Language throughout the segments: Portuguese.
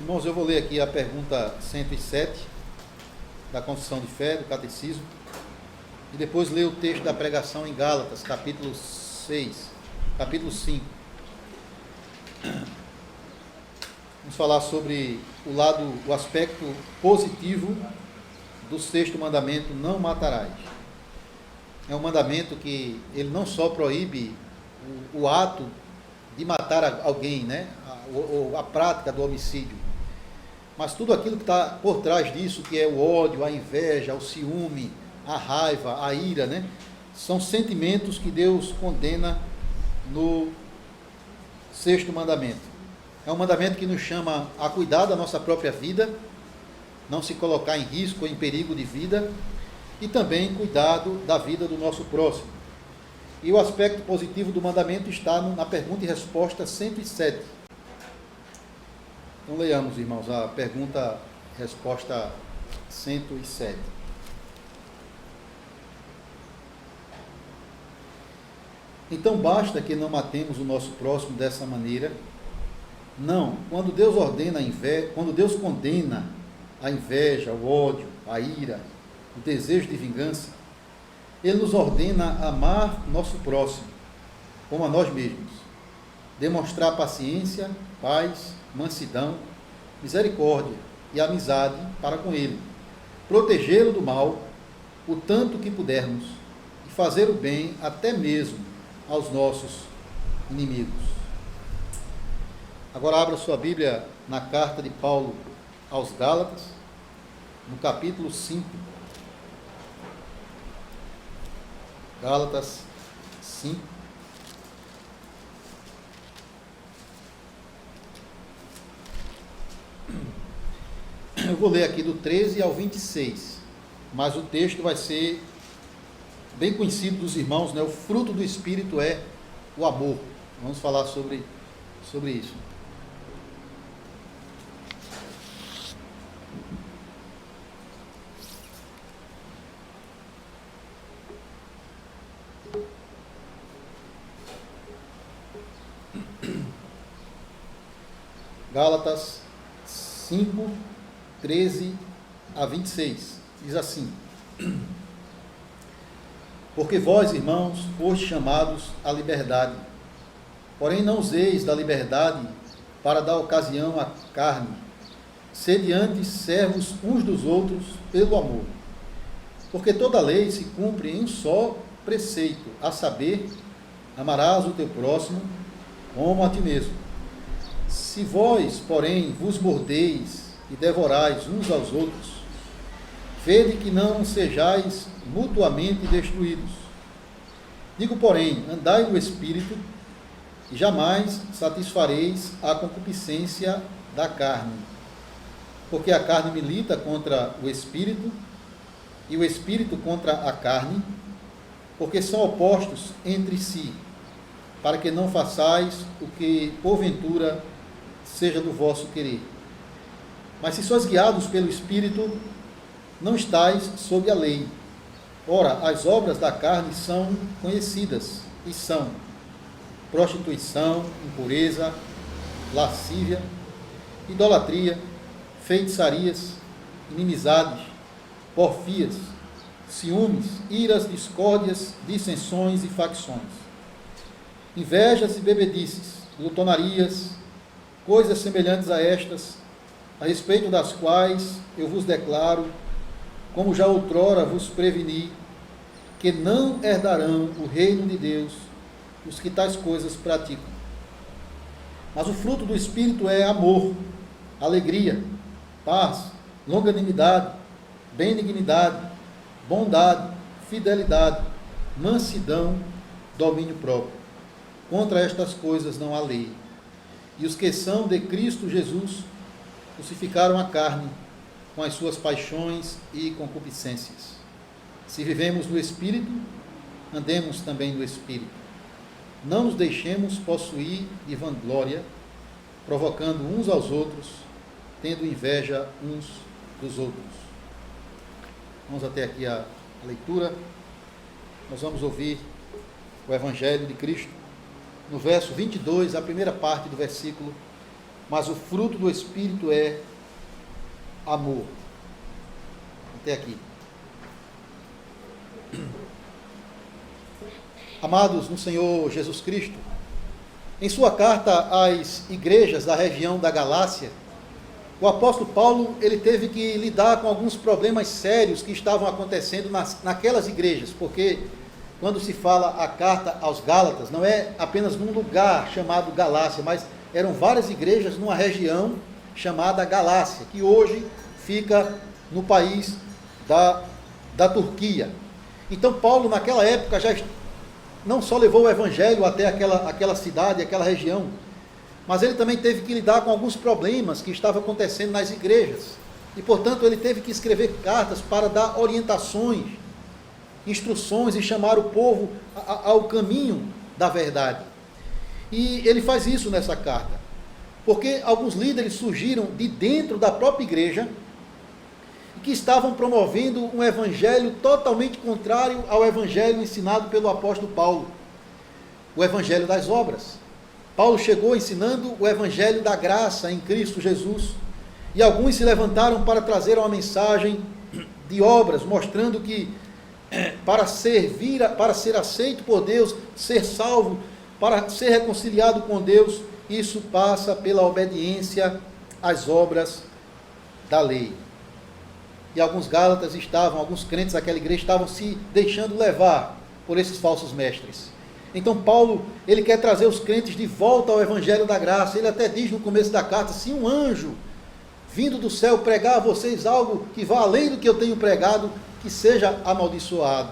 Irmãos, eu vou ler aqui a pergunta 107 da Confissão de Fé, do Catecismo, e depois ler o texto da pregação em Gálatas, capítulo 5. Vamos falar sobre o aspecto positivo do sexto mandamento: não matarás. É um mandamento que ele não só proíbe o ato de matar alguém, né? A prática do homicídio, mas tudo aquilo que está por trás disso, que é o ódio, a inveja, o ciúme, a raiva, a ira, né? São sentimentos que Deus condena no sexto mandamento. É um mandamento que nos chama a cuidar da nossa própria vida, não se colocar em risco ou em perigo de vida, e também cuidado da vida do nosso próximo. E o aspecto positivo do mandamento está na pergunta e resposta 107. Então leiamos, irmãos, a pergunta e resposta 107. Então basta que não matemos o nosso próximo dessa maneira? Não. Quando Deus condena a inveja, o ódio, a ira, o desejo de vingança, Ele nos ordena amar nosso próximo como a nós mesmos, demonstrar paciência, paz, mansidão, misericórdia e amizade para com ele, protegê-lo do mal o tanto que pudermos e fazer o bem até mesmo aos nossos inimigos. Agora abra sua Bíblia na carta de Paulo aos Gálatas, no capítulo 5. Gálatas 5. Eu vou ler aqui do 13 ao 26, mas o texto vai ser bem conhecido dos irmãos, né? O fruto do Espírito é o amor. Vamos falar sobre isso. Gálatas 5, 13 a 26, diz assim: Porque vós, irmãos, fostes chamados à liberdade, porém não useis da liberdade para dar ocasião à carne, sede antes servos uns dos outros pelo amor. Porque toda lei se cumpre em um só preceito, a saber, amarás o teu próximo como a ti mesmo. Se vós, porém, vos mordeis e devorais uns aos outros, vede que não sejais mutuamente destruídos. Digo, porém, andai no Espírito, e jamais satisfareis a concupiscência da carne. Porque a carne milita contra o Espírito, e o Espírito contra a carne, porque são opostos entre si, para que não façais o que, porventura, seja do vosso querer. Mas se sois guiados pelo Espírito, não estais sob a lei. Ora, as obras da carne são conhecidas, e são prostituição, impureza, lascívia, idolatria, feitiçarias, inimizades, porfias, ciúmes, iras, discórdias, dissensões e facções, invejas e bebedices, glutonarias, coisas semelhantes a estas, a respeito das quais eu vos declaro, como já outrora vos preveni, que não herdarão o reino de Deus os que tais coisas praticam. Mas o fruto do Espírito é amor, alegria, paz, longanimidade, benignidade, bondade, fidelidade, mansidão, domínio próprio. Contra estas coisas não há lei. E os que são de Cristo Jesus crucificaram a carne com as suas paixões e concupiscências. Se vivemos no Espírito, andemos também no Espírito. Não nos deixemos possuir de vanglória, provocando uns aos outros, tendo inveja uns dos outros. Vamos até aqui a leitura. Nós vamos ouvir o Evangelho de Cristo. No verso 22, a primeira parte do versículo mas o fruto do Espírito é amor. Até aqui. Amados no Senhor Jesus Cristo, em sua carta às igrejas da região da Galácia, o apóstolo Paulo ele teve que lidar com alguns problemas sérios que estavam acontecendo naquelas igrejas, porque quando se fala a carta aos Gálatas, não é apenas num lugar chamado Galácia, mas eram várias igrejas numa região chamada Galácia, que hoje fica no país da Turquia. Então Paulo naquela época já não só levou o evangelho até aquela cidade, aquela região, mas ele também teve que lidar com alguns problemas que estavam acontecendo nas igrejas. E, portanto, ele teve que escrever cartas para dar orientações, instruções e chamar o povo ao caminho da verdade. E ele faz isso nessa carta, porque alguns líderes surgiram de dentro da própria igreja que estavam promovendo um evangelho totalmente contrário ao evangelho ensinado pelo apóstolo Paulo, o evangelho das obras. Paulo chegou ensinando o evangelho da graça em Cristo Jesus, e alguns se levantaram para trazer uma mensagem de obras, mostrando que para ser aceito por Deus, ser salvo, para ser reconciliado com Deus, isso passa pela obediência às obras da lei. E alguns crentes daquela igreja estavam se deixando levar por esses falsos mestres. Então Paulo, ele quer trazer os crentes de volta ao evangelho da graça. Ele até diz no começo da carta: se um anjo vindo do céu pregar a vocês algo que vá além do que eu tenho pregado, que seja amaldiçoado.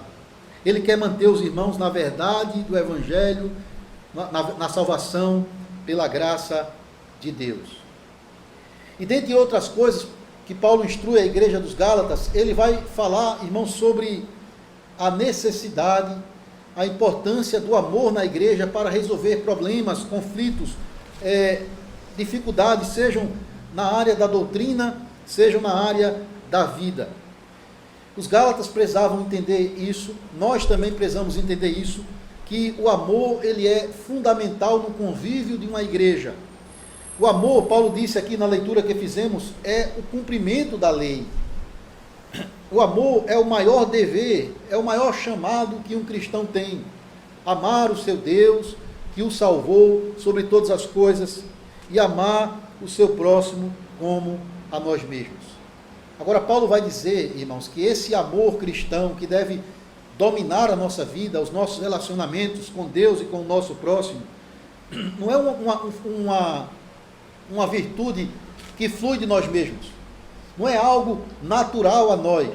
Ele quer manter os irmãos na verdade do evangelho, na salvação pela graça de Deus. E dentre outras coisas que Paulo instrui a igreja dos Gálatas, ele vai falar, irmãos, sobre a necessidade, a importância do amor na igreja para resolver problemas, conflitos, dificuldades, sejam na área da doutrina, sejam na área da vida. Os Gálatas precisavam entender isso, nós também precisamos entender isso, que o amor ele é fundamental no convívio de uma igreja. O amor, Paulo disse aqui na leitura que fizemos, é o cumprimento da lei. O amor é o maior dever, é o maior chamado que um cristão tem. Amar o seu Deus, que o salvou sobre todas as coisas, e amar o seu próximo como a nós mesmos. Agora, Paulo vai dizer, irmãos, que esse amor cristão que deve dominar a nossa vida, os nossos relacionamentos com Deus e com o nosso próximo, não é uma virtude que flui de nós mesmos. Não é algo natural a nós.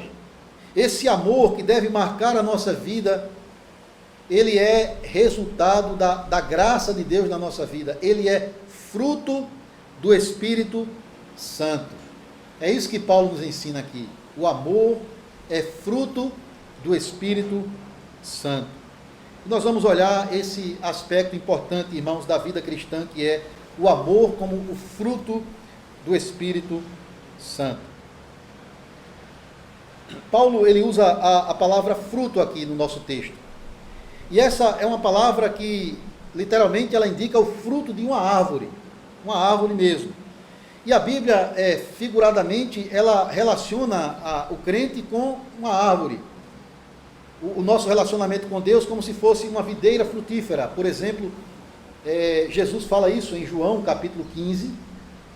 Esse amor que deve marcar a nossa vida, ele é resultado da graça de Deus na nossa vida. Ele é fruto do Espírito Santo. É isso que Paulo nos ensina aqui. O amor é fruto do Espírito Santo. E nós vamos olhar esse aspecto importante, irmãos, da vida cristã, que é o amor como o fruto do Espírito Santo. Paulo, ele usa a palavra fruto aqui no nosso texto. E essa é uma palavra que, literalmente, ela indica o fruto de uma árvore mesmo. E a Bíblia, figuradamente, ela relaciona o crente com uma árvore. O nosso relacionamento com Deus como se fosse uma videira frutífera. Por exemplo, Jesus fala isso em João capítulo 15,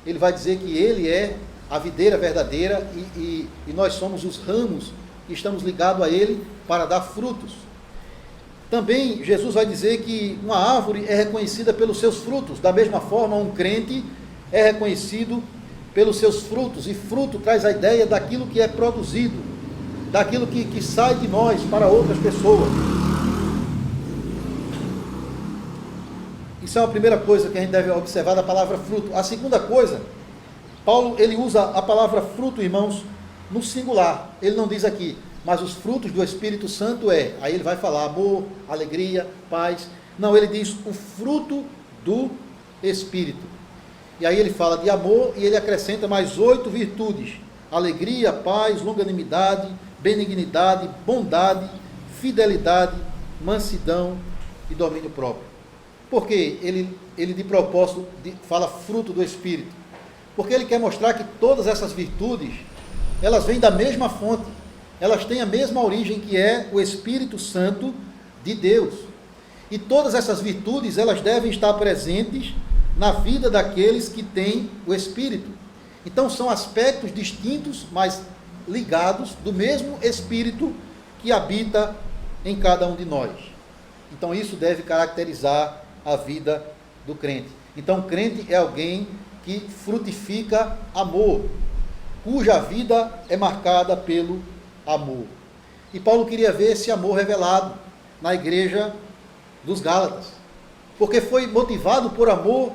ele vai dizer que ele é a videira verdadeira e nós somos os ramos que estamos ligados a ele para dar frutos. Também Jesus vai dizer que uma árvore é reconhecida pelos seus frutos, da mesma forma um crente é reconhecido pelos seus frutos, e fruto traz a ideia daquilo que é produzido, daquilo que sai de nós para outras pessoas. Isso é a primeira coisa que a gente deve observar da palavra fruto. A segunda coisa, Paulo ele usa a palavra fruto, irmãos, no singular. Ele não diz aqui, mas os frutos do Espírito Santo aí ele vai falar amor, alegria, paz. Não, ele diz o fruto do Espírito. E aí ele fala de amor e ele acrescenta mais 8 virtudes: alegria, paz, longanimidade, benignidade, bondade, fidelidade, mansidão e domínio próprio. Porque ele de propósito fala fruto do Espírito. porque ele quer mostrar que todas essas virtudes, elas vêm da mesma fonte, elas têm a mesma origem, que é o Espírito Santo de Deus. E todas essas virtudes, elas devem estar presentes na vida daqueles que têm o Espírito. Então são aspectos distintos, mas ligados do mesmo Espírito que habita em cada um de nós. Então isso deve caracterizar a vida do crente. Então crente é alguém que frutifica amor, cuja vida é marcada pelo amor. E Paulo queria ver esse amor revelado na igreja dos Gálatas, porque foi motivado por amor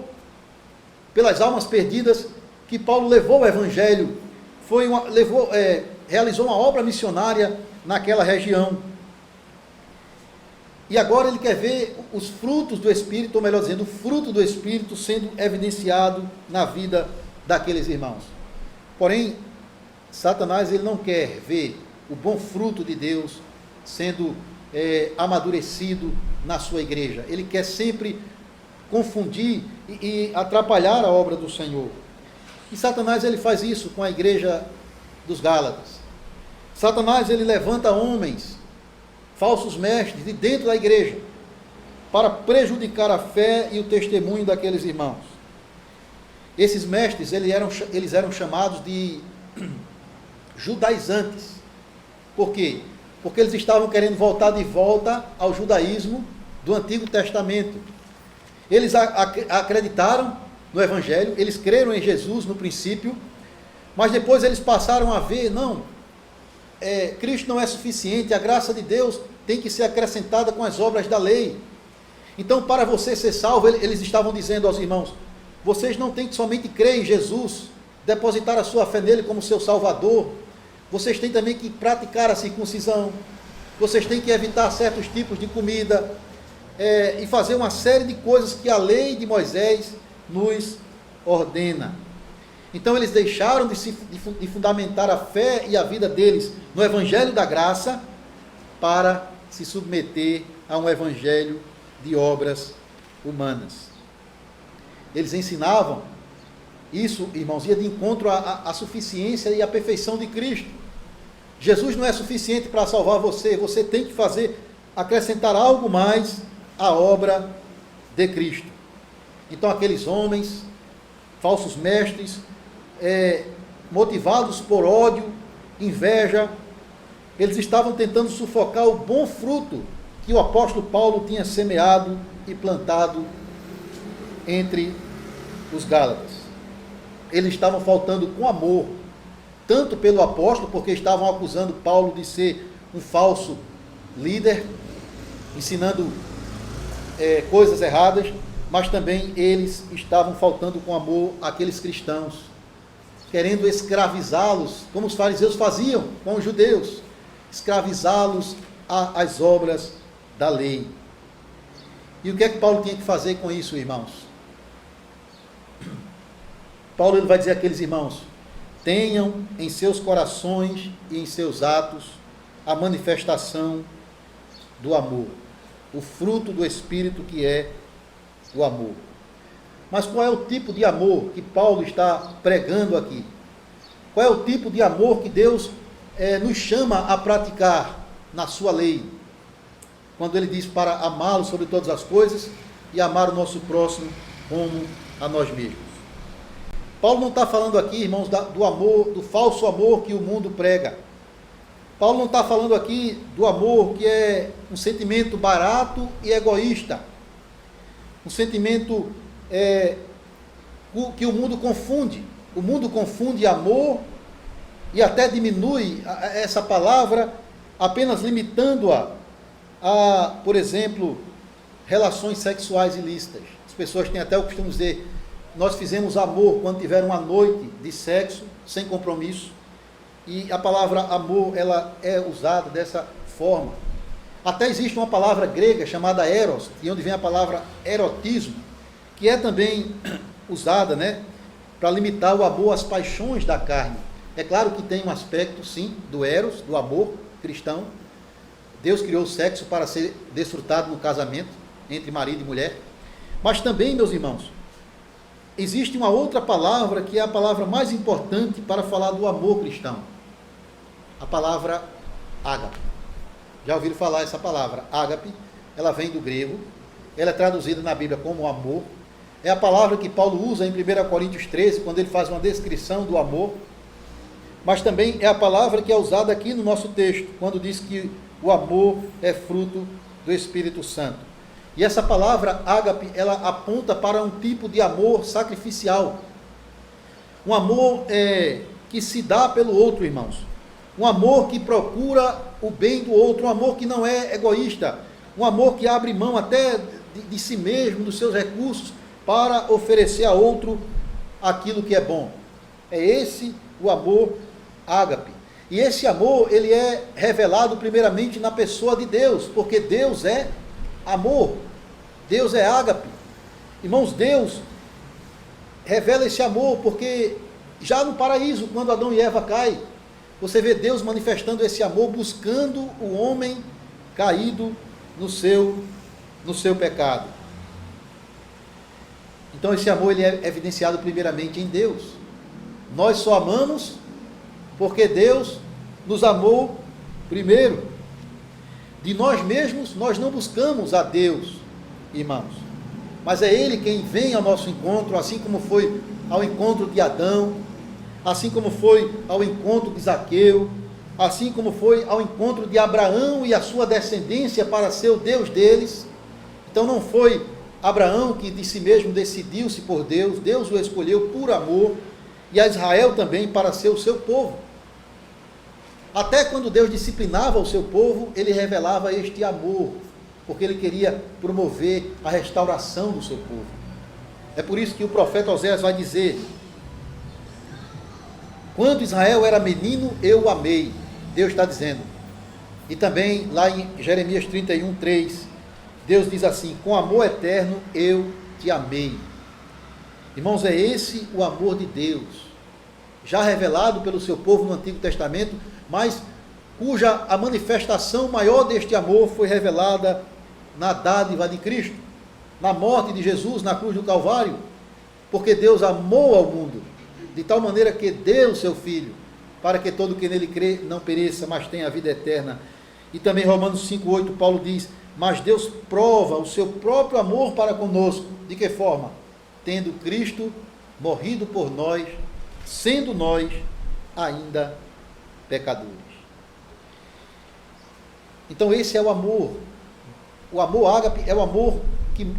pelas almas perdidas que Paulo levou o evangelho, realizou uma obra missionária naquela região. E agora ele quer ver os frutos do Espírito, ou melhor dizendo, o fruto do Espírito sendo evidenciado na vida daqueles irmãos. Porém, Satanás ele não quer ver o bom fruto de Deus sendo amadurecido na sua igreja. Ele quer sempre confundir e atrapalhar a obra do Senhor. E Satanás ele faz isso com a igreja dos Gálatas. Satanás ele levanta homens, falsos mestres, de dentro da igreja, para prejudicar a fé e o testemunho daqueles irmãos. Esses mestres eles eram chamados de judaizantes. Por quê? Porque eles estavam querendo voltar de volta ao judaísmo do Antigo Testamento. Eles acreditaram no Evangelho, eles creram em Jesus no princípio, mas depois eles passaram a ver, Cristo não é suficiente, a graça de Deus tem que ser acrescentada com as obras da lei. Então, para você ser salvo, eles estavam dizendo aos irmãos, vocês não têm que somente crer em Jesus, depositar a sua fé nele como seu Salvador, vocês têm também que praticar a circuncisão, vocês têm que evitar certos tipos de comida, e fazer uma série de coisas que a lei de Moisés nos ordena. Então eles deixaram de fundamentar a fé e a vida deles no Evangelho da Graça para se submeter a um Evangelho de obras humanas. Eles ensinavam isso, irmãos, ia de encontro à suficiência e à perfeição de Cristo. Jesus não é suficiente para salvar você, você tem que acrescentar algo mais à obra de Cristo. Então aqueles homens, falsos mestres, motivados por ódio, inveja, eles estavam tentando sufocar o bom fruto que o apóstolo Paulo tinha semeado e plantado entre os Gálatas. Eles estavam faltando com amor, tanto pelo apóstolo, porque estavam acusando Paulo de ser um falso líder, ensinando coisas erradas, mas também eles estavam faltando com amor àqueles cristãos, querendo escravizá-los, como os fariseus faziam com os judeus, escravizá-los às obras da lei. E o que é que Paulo tinha que fazer com isso, irmãos? Paulo ele vai dizer àqueles irmãos, tenham em seus corações e em seus atos a manifestação do amor, o fruto do Espírito que é o amor. Mas qual é o tipo de amor que Paulo está pregando aqui? Qual é o tipo de amor que Deus nos chama a praticar na sua lei? Quando ele diz para amá-lo sobre todas as coisas e amar o nosso próximo como a nós mesmos. Paulo não está falando aqui, irmãos, do amor, do falso amor que o mundo prega. Paulo não está falando aqui do amor que é um sentimento barato e egoísta. Um sentimento que o mundo confunde. O mundo confunde amor e até diminui essa palavra, apenas limitando-a a, por exemplo, relações sexuais ilícitas. As pessoas têm até o costume de dizer, nós fizemos amor quando tiveram uma noite de sexo, sem compromisso, e a palavra amor, ela é usada dessa forma. Até existe uma palavra grega chamada eros, de onde vem a palavra erotismo, que é também usada, para limitar o amor às paixões da carne. É claro que tem um aspecto, sim, do eros, do amor cristão. Deus criou o sexo para ser desfrutado no casamento, entre marido e mulher. Mas também, meus irmãos, existe uma outra palavra que é a palavra mais importante para falar do amor cristão. A palavra ágape. Já ouviram falar essa palavra? Ágape, ela vem do grego, ela é traduzida na Bíblia como amor. É a palavra que Paulo usa em 1 Coríntios 13, quando ele faz uma descrição do amor. Mas também é a palavra que é usada aqui no nosso texto, quando diz que o amor é fruto do Espírito Santo. E essa palavra ágape, ela aponta para um tipo de amor sacrificial. Um amor que se dá pelo outro, irmãos. Um amor que procura o bem do outro, um amor que não é egoísta. Um amor que abre mão até de si mesmo, dos seus recursos, para oferecer a outro aquilo que é bom. É esse o amor ágape. E esse amor, ele é revelado primeiramente na pessoa de Deus, porque Deus é amor. Deus é ágape. Irmãos, Deus revela esse amor, porque já no paraíso, quando Adão e Eva caem, você vê Deus manifestando esse amor, buscando o homem caído no seu pecado. Então esse amor, ele é evidenciado primeiramente em Deus. Nós só amamos porque Deus nos amou primeiro. De nós mesmos, nós não buscamos a Deus, irmãos. Mas é Ele quem vem ao nosso encontro, assim como foi ao encontro de Adão, assim como foi ao encontro de Zaqueu, assim como foi ao encontro de Abraão e a sua descendência para ser o Deus deles. Então não foi Abraão que de si mesmo decidiu-se por Deus, Deus o escolheu por amor, e a Israel também para ser o seu povo. Até quando Deus disciplinava o seu povo, ele revelava este amor, porque ele queria promover a restauração do seu povo. É por isso que o profeta Oséias vai dizer: quando Israel era menino, eu o amei. Deus está dizendo. E também lá em Jeremias 31, 3, Deus diz assim: com amor eterno eu te amei. Irmãos, é esse o amor de Deus, já revelado pelo seu povo no Antigo Testamento, mas cuja a manifestação maior deste amor foi revelada na dádiva de Cristo, na morte de Jesus na cruz do Calvário, porque Deus amou ao mundo, de tal maneira que deu o seu Filho, para que todo que nele crê não pereça, mas tenha a vida eterna. E também Romanos 5,8, Paulo diz: mas Deus prova o seu próprio amor para conosco. De que forma? Tendo Cristo morrido por nós, sendo nós ainda pecadores. Então esse é o amor. O amor ágape é o amor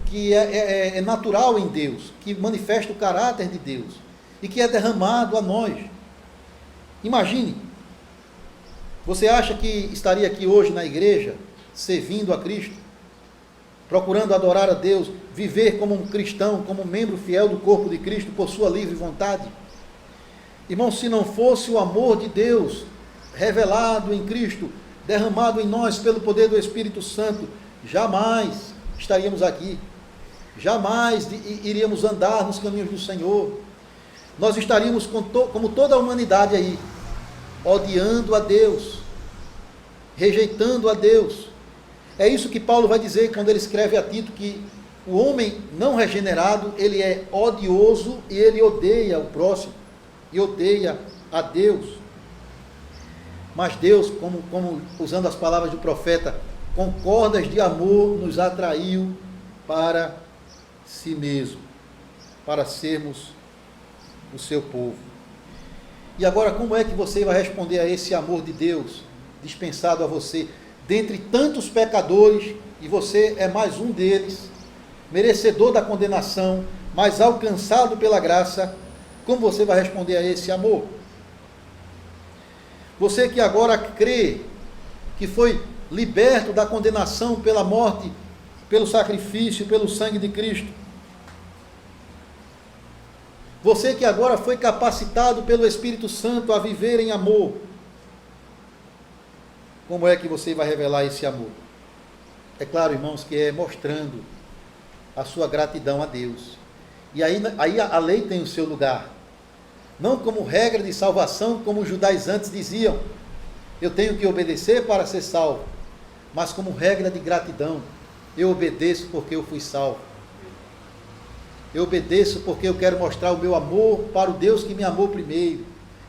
que é natural em Deus, que manifesta o caráter de Deus e que é derramado a nós. Imagine, você acha que estaria aqui hoje na igreja, servindo a Cristo, procurando adorar a Deus, viver como um cristão, como um membro fiel do corpo de Cristo, por sua livre vontade? Irmão, se não fosse o amor de Deus revelado em Cristo, derramado em nós pelo poder do Espírito Santo, jamais estaríamos aqui, jamais iríamos andar nos caminhos do Senhor. Nós estaríamos como toda a humanidade aí, odiando a Deus, rejeitando a Deus. É isso que Paulo vai dizer quando ele escreve a Tito, que o homem não regenerado, ele é odioso e ele odeia o próximo, e odeia a Deus. Mas Deus, como usando as palavras do profeta, com cordas de amor nos atraiu para si mesmo, para sermos o seu povo. E agora, como é que você vai responder a esse amor de Deus dispensado a você, dentre tantos pecadores, e você é mais um deles, merecedor da condenação, mas alcançado pela graça? Como você vai responder a esse amor? Você que agora crê que foi liberto da condenação pela morte, pelo sacrifício, pelo sangue de Cristo. Você que agora foi capacitado pelo Espírito Santo a viver em amor. Como é que você vai revelar esse amor? É claro, irmãos, que é mostrando a sua gratidão a Deus. E aí a lei tem o seu lugar. Não como regra de salvação, como os judaizantes diziam: eu tenho que obedecer para ser salvo. Mas como regra de gratidão: eu obedeço porque eu fui salvo. eu obedeço porque eu quero mostrar o meu amor para o Deus que me amou primeiro.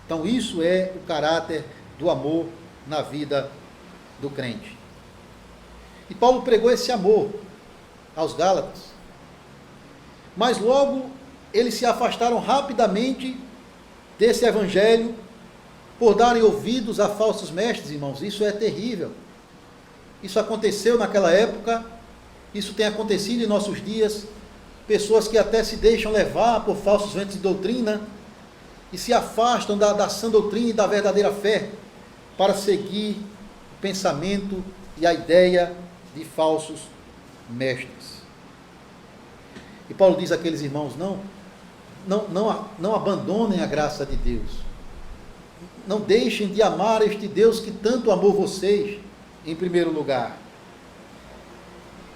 Então isso é o caráter do amor na vida do crente. E Paulo pregou esse amor aos Gálatas, mas logo eles se afastaram rapidamente desse evangelho por darem ouvidos a falsos mestres, irmãos. Isso é terrível. Isso aconteceu naquela época, isso tem acontecido em nossos dias. Pessoas que até se deixam levar por falsos ventos de doutrina e se afastam da sã doutrina e da verdadeira fé para seguir o pensamento e a ideia de falsos mestres. E Paulo diz àqueles irmãos: não abandonem a graça de Deus. Não deixem de amar este Deus que tanto amou vocês em primeiro lugar.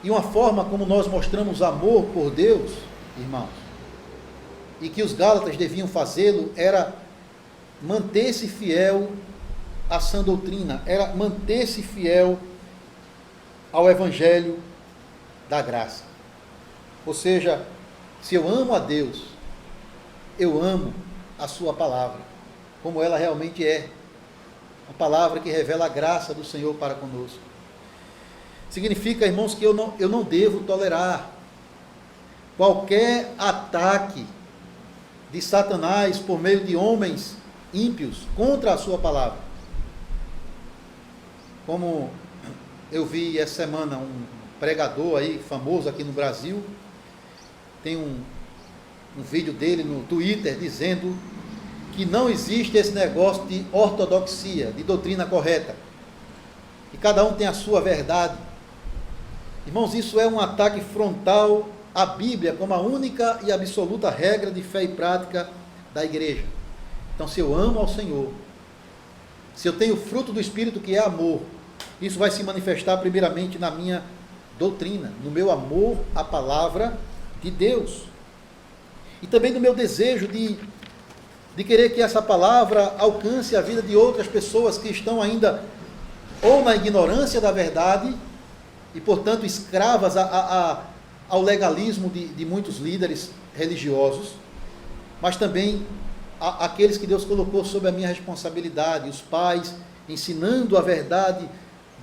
E uma forma como nós mostramos amor por Deus, irmãos, e que os Gálatas deviam fazê-lo, era manter-se fiel à sã doutrina, era manter-se fiel ao Evangelho da graça. Ou seja, se eu amo a Deus, eu amo a sua palavra, como ela realmente é, a palavra que revela a graça do Senhor para conosco. Significa, irmãos, que eu não devo tolerar qualquer ataque de Satanás por meio de homens ímpios contra a sua palavra. Como eu vi essa semana um pregador aí famoso aqui no Brasil, tem um vídeo dele no Twitter dizendo que não existe esse negócio de ortodoxia, de doutrina correta, que cada um tem a sua verdade. Irmãos, isso é um ataque frontal à Bíblia como a única e absoluta regra de fé e prática da igreja. Então, se eu amo ao Senhor, se eu tenho o fruto do Espírito, que é amor, isso vai se manifestar primeiramente na minha doutrina, no meu amor à palavra de Deus, e também no meu desejo de querer que essa palavra alcance a vida de outras pessoas que estão ainda ou na ignorância da verdade e, portanto, escravas ao legalismo de muitos líderes religiosos, mas também aqueles que Deus colocou sob a minha responsabilidade, os pais ensinando a verdade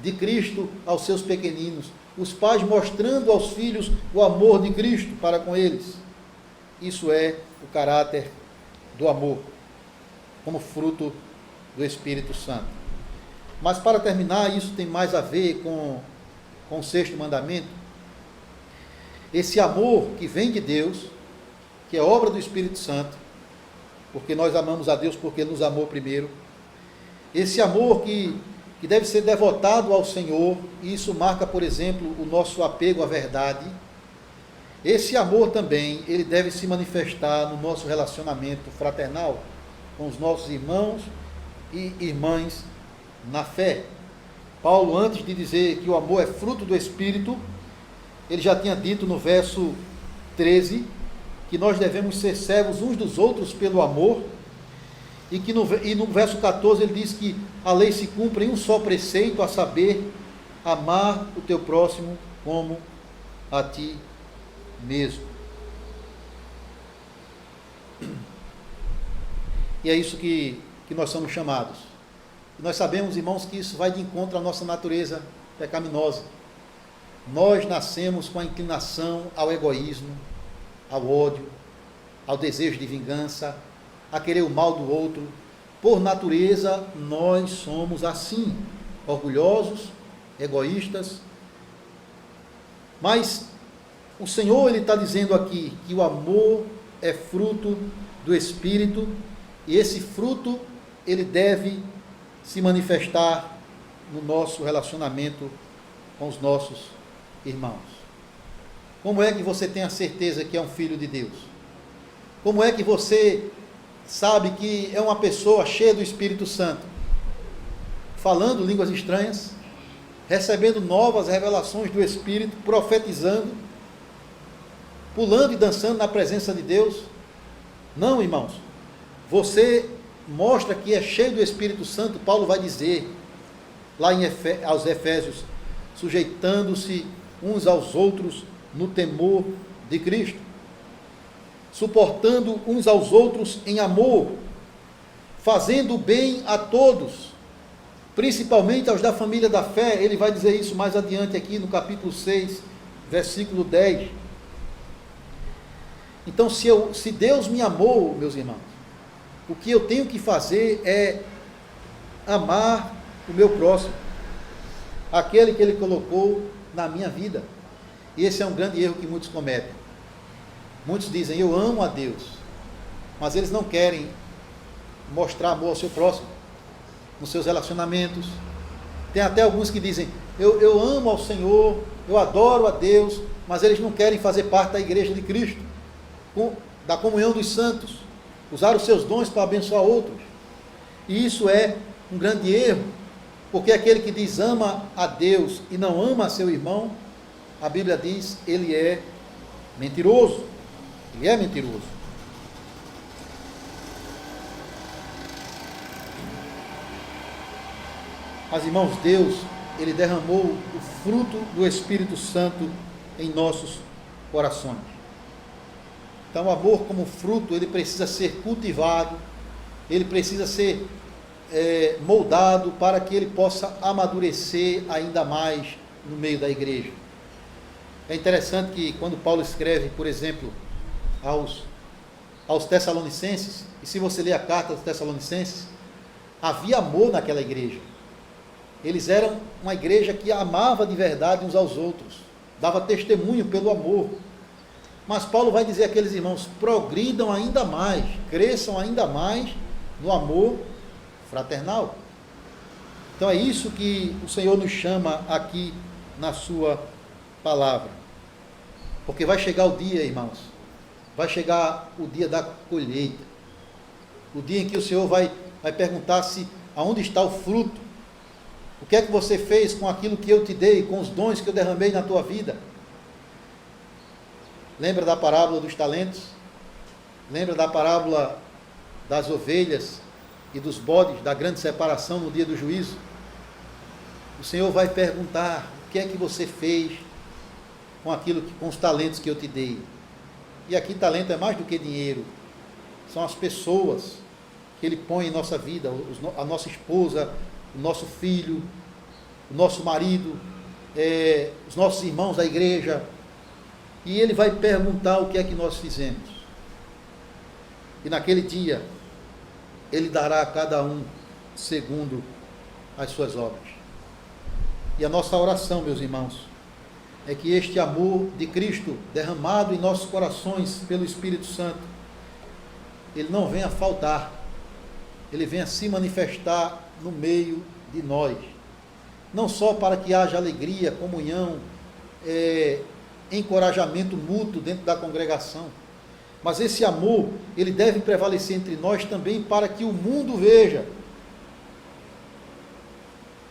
de Cristo aos seus pequeninos, os pais mostrando aos filhos o amor de Cristo para com eles. Isso é o caráter do amor, como fruto do Espírito Santo. Mas para terminar, isso tem mais a ver com o sexto mandamento. Esse amor que vem de Deus, que é obra do Espírito Santo, porque nós amamos a Deus porque nos amou primeiro. Esse amor que deve ser devotado ao Senhor, e isso marca, por exemplo, o nosso apego à verdade. Esse amor também, ele deve se manifestar no nosso relacionamento fraternal com os nossos irmãos e irmãs na fé. Paulo, antes de dizer que o amor é fruto do Espírito, ele já tinha dito no verso 13, que nós devemos ser servos uns dos outros pelo amor, e no verso 14 ele diz que a lei se cumpre em um só preceito, a saber, amar o teu próximo como a ti mesmo. E é isso que nós somos chamados. E nós sabemos, irmãos, que isso vai de encontro à nossa natureza pecaminosa. Nós nascemos com a inclinação ao egoísmo, ao ódio, ao desejo de vingança, a querer o mal do outro. Por natureza, nós somos assim, orgulhosos, egoístas. Mas o Senhor, ele está dizendo aqui que o amor é fruto do Espírito, e esse fruto, ele deve se manifestar no nosso relacionamento com os nossos irmãos. Como é que você tem a certeza que é um filho de Deus? Como é que você sabe que é uma pessoa cheia do Espírito Santo? Falando línguas estranhas, recebendo novas revelações do Espírito, profetizando, pulando e dançando na presença de Deus? Não, irmãos. Você mostra que é cheio do Espírito Santo, Paulo vai dizer, lá aos Efésios, sujeitando-se uns aos outros no temor de Cristo. suportando uns aos outros em amor, fazendo bem a todos, principalmente aos da família da fé. Ele vai dizer isso mais adiante aqui no capítulo 6, versículo 10. Então, se Deus me amou, meus irmãos, o que eu tenho que fazer é amar o meu próximo, aquele que Ele colocou na minha vida. E esse é um grande erro que muitos cometem. Muitos dizem, eu amo a Deus, mas eles não querem mostrar amor ao seu próximo, nos seus relacionamentos. Tem até alguns que dizem, eu amo ao Senhor, eu adoro a Deus, mas eles não querem fazer parte da igreja de Cristo, da comunhão dos santos, usar os seus dons para abençoar outros. E isso é um grande erro, porque aquele que diz ama a Deus e não ama a seu irmão, a Bíblia diz, ele é mentiroso. Ele é mentiroso. Mas, irmãos, Deus, Ele derramou o fruto do Espírito Santo em nossos corações. Então, o amor como fruto, ele precisa ser cultivado, ele precisa ser moldado para que ele possa amadurecer ainda mais no meio da igreja. É interessante que quando Paulo escreve, por exemplo, aos Tessalonicenses, e se você ler a carta aos Tessalonicenses, havia amor naquela igreja. Eles eram uma igreja que amava de verdade uns aos outros, dava testemunho pelo amor. Mas Paulo vai dizer àqueles irmãos, progridam ainda mais, cresçam ainda mais no amor fraternal. Então é isso que o Senhor nos chama aqui na sua palavra. Porque vai chegar o dia, irmãos, vai chegar o dia da colheita, o dia em que o Senhor vai perguntar se aonde está o fruto, o que é que você fez com aquilo que eu te dei, com os dons que eu derramei na tua vida. Lembra da parábola dos talentos? Lembra da parábola das ovelhas e dos bodes, da grande separação no dia do juízo? O Senhor vai perguntar, o que é que você fez com os talentos que eu te dei? E aqui talento é mais do que dinheiro, são as pessoas que Ele põe em nossa vida, a nossa esposa, o nosso filho, o nosso marido, os nossos irmãos da igreja, e Ele vai perguntar o que é que nós fizemos. E naquele dia, Ele dará a cada um segundo as suas obras. E a nossa oração, meus irmãos, é que este amor de Cristo derramado em nossos corações pelo Espírito Santo, ele não venha faltar, ele venha se manifestar no meio de nós, não só para que haja alegria, comunhão, encorajamento mútuo dentro da congregação, mas esse amor, ele deve prevalecer entre nós também para que o mundo veja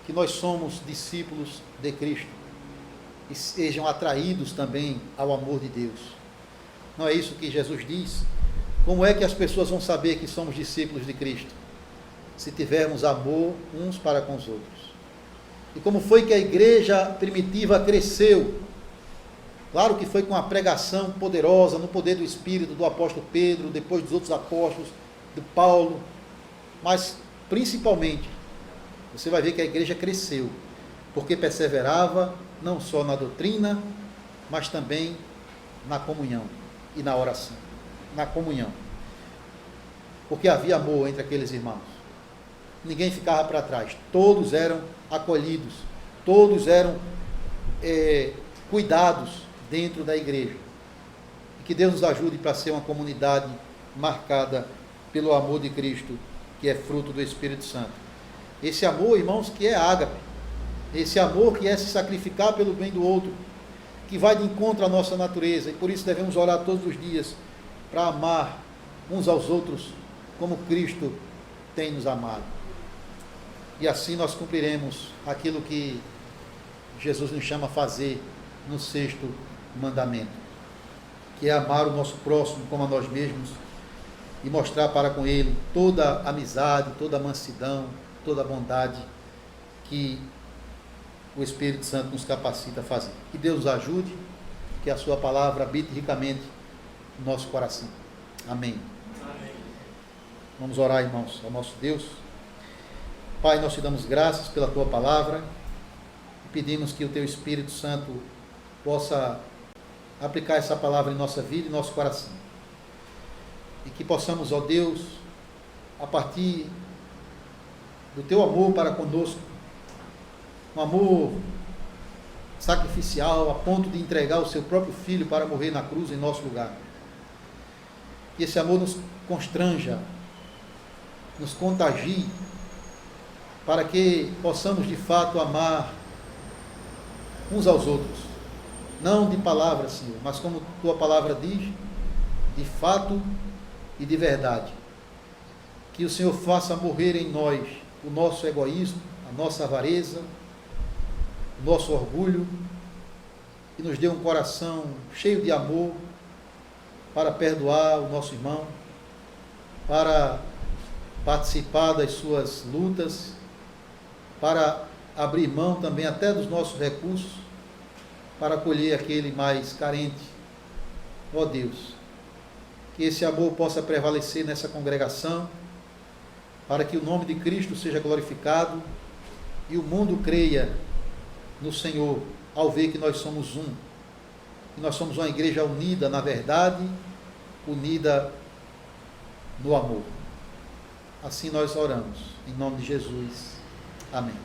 que nós somos discípulos de Cristo e sejam atraídos também ao amor de Deus. Não é isso que Jesus diz? Como é que as pessoas vão saber que somos discípulos de Cristo? Se tivermos amor uns para com os outros. E como foi que a igreja primitiva cresceu? Claro que foi com a pregação poderosa, no poder do Espírito, do apóstolo Pedro, depois dos outros apóstolos, do Paulo, mas principalmente, você vai ver que a igreja cresceu, porque perseverava não só na doutrina, mas também na comunhão e na oração. Na comunhão. Porque havia amor entre aqueles irmãos. Ninguém ficava para trás. Todos eram acolhidos. Todos eram cuidados dentro da igreja. E que Deus nos ajude para ser uma comunidade marcada pelo amor de Cristo, que é fruto do Espírito Santo. Esse amor, irmãos, que é ágape. Esse amor que é se sacrificar pelo bem do outro, que vai de encontro à nossa natureza, e por isso devemos orar todos os dias para amar uns aos outros como Cristo tem nos amado. E assim nós cumpriremos aquilo que Jesus nos chama a fazer no 6º mandamento, que é amar o nosso próximo como a nós mesmos e mostrar para com ele toda a amizade, toda a mansidão, toda a bondade que o Espírito Santo nos capacita a fazer. Que Deus nos ajude, que a sua palavra habite ricamente no nosso coração. Amém. Vamos orar, irmãos, ao nosso Deus. Pai, nós te damos graças pela tua palavra e pedimos que o teu Espírito Santo possa aplicar essa palavra em nossa vida e nosso coração. E que possamos, ó Deus, a partir do teu amor para conosco, um amor sacrificial a ponto de entregar o seu próprio Filho para morrer na cruz em nosso lugar. Que esse amor nos constranja, nos contagie, para que possamos de fato amar uns aos outros, não de palavra, Senhor, mas como tua palavra diz, de fato e de verdade. Que o Senhor faça morrer em nós o nosso egoísmo, a nossa avareza, o nosso orgulho, e nos dê um coração cheio de amor para perdoar o nosso irmão, para participar das suas lutas, para abrir mão também até dos nossos recursos, para acolher aquele mais carente. Ó Deus, que esse amor possa prevalecer nessa congregação, para que o nome de Cristo seja glorificado e o mundo creia no Senhor ao ver que nós somos um, que nós somos uma igreja unida na verdade, unida no amor. Assim nós oramos, em nome de Jesus. Amém.